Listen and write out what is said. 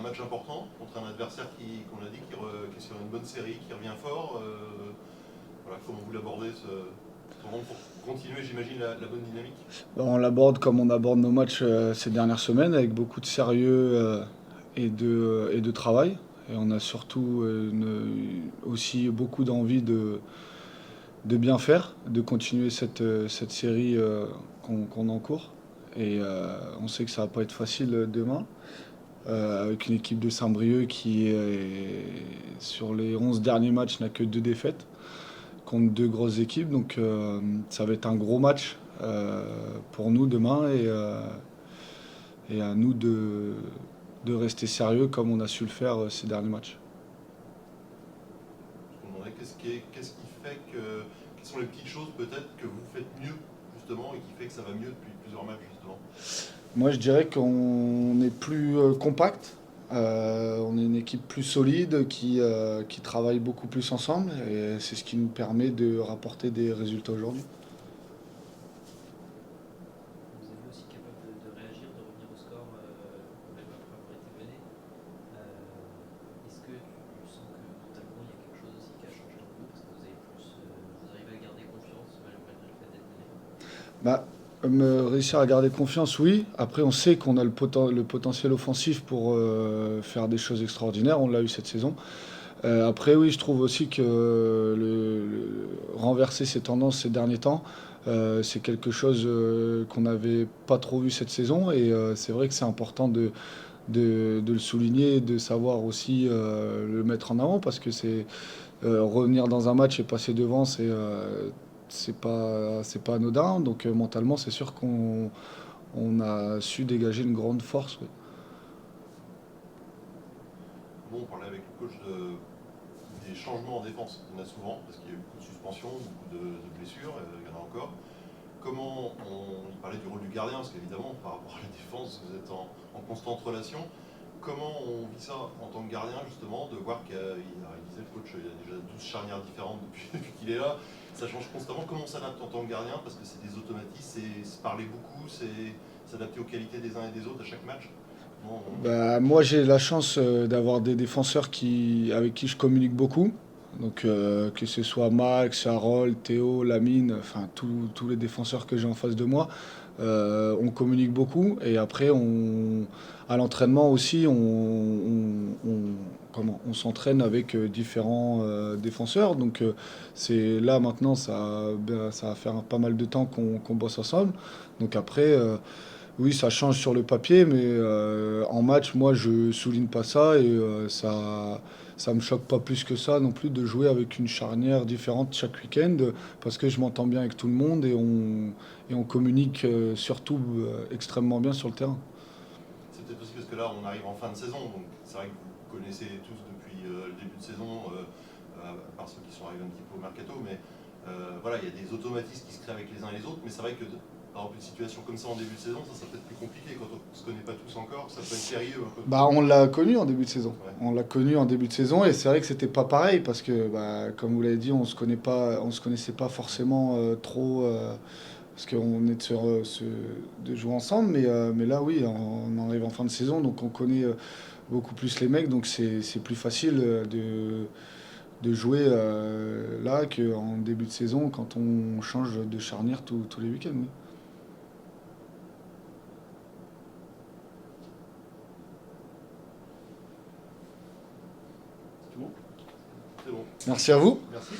match important contre un adversaire qu'on l'a dit, qui est sur une bonne série, qui revient fort. Voilà, comment vous l'abordez pour continuer, j'imagine, la bonne dynamique? On l'aborde comme on aborde nos matchs ces dernières semaines, avec beaucoup de sérieux et de travail. Et on a surtout aussi beaucoup d'envie de bien faire, de continuer cette série qu'on encourt. Et on sait que ça va pas être facile demain, avec une équipe de Saint-Brieuc qui, sur les 11 derniers matchs, n'a que 2 défaites contre 2 grosses équipes. Donc ça va être un gros match pour nous demain et à nous de rester sérieux comme on a su le faire ces derniers matchs. Je me demandais qu'est-ce qui fait que. Quelles sont les petites choses peut-être que vous faites mieux, justement, et qui fait que ça va mieux depuis plusieurs matchs, justement? Moi, je dirais qu'on est plus compact. On est une équipe plus solide qui travaille beaucoup plus ensemble et c'est ce qui nous permet de rapporter des résultats aujourd'hui. On vous a vu aussi capable de réagir, de revenir au score, même après avoir été mené. Est-ce que tu sens que mentalement il y a quelque chose aussi qui a changé en vous parce que vous avez plus, vous arrivez à garder confiance malgré le fait d'être mené? Bah, réussir à garder confiance, oui. Après, on sait qu'on a le potentiel offensif pour faire des choses extraordinaires. On l'a eu cette saison. Après, oui, je trouve aussi que renverser ces tendances ces derniers temps, c'est quelque chose qu'on n'avait pas trop vu cette saison. Et c'est vrai que c'est important de le souligner, de savoir aussi le mettre en avant parce que c'est revenir dans un match et passer devant, c'est pas anodin. Donc mentalement, c'est sûr qu'on a su dégager une grande force. Oui. Bon, on parlait avec le coach des changements en défense. Il y en a souvent, parce qu'il y a eu beaucoup de suspensions, beaucoup de blessures, il y en a encore. Il parlait du rôle du gardien, parce qu'évidemment, par rapport à la défense, vous êtes en constante relation. Comment on vit ça en tant que gardien, justement, de voir il disait le coach, il y a déjà 12 charnières différentes depuis qu'il est là, ça change constamment. Comment on s'adapte en tant que gardien? Parce que c'est des automatismes, c'est se parler beaucoup, c'est s'adapter aux qualités des uns et des autres à chaque match. Comment Bah, moi, j'ai la chance d'avoir des défenseurs avec qui je communique beaucoup. Donc, que ce soit Max, Harold, Théo, Lamine, enfin tous les défenseurs que j'ai en face de moi, on communique beaucoup. Et après, à l'entraînement aussi, on s'entraîne avec différents défenseurs. Donc, c'est là maintenant, ça va faire pas mal de temps qu'on bosse ensemble. Donc après. Oui, ça change sur le papier, mais en match, moi, je souligne pas ça et ça me choque pas plus que ça non plus de jouer avec une charnière différente chaque week-end parce que je m'entends bien avec tout le monde et on communique surtout extrêmement bien sur le terrain. C'est peut-être aussi parce que là, on arrive en fin de saison, donc c'est vrai que vous connaissez tous depuis le début de saison, à part ceux qui sont arrivés un petit peu au mercato, mais voilà, il y a des automatismes qui se créent avec les uns et les autres, mais c'est vrai que par exemple, une situation comme ça en début de saison, ça peut être plus compliqué quand on ne se connaît pas tous encore, ça peut être périlleux un peu. Bah, on l'a connu en début de saison. Ouais. On l'a connu en début de saison et c'est vrai que c'était pas pareil parce que, bah, comme vous l'avez dit, on se connaissait pas forcément trop. Parce qu'on est de jouer ensemble, mais là, oui, on arrive en fin de saison, donc on connaît beaucoup plus les mecs, donc c'est plus facile de jouer là qu'en début de saison quand on change de charnière tous les week-ends. Oui. C'est bon. C'est bon. Merci à vous. Merci.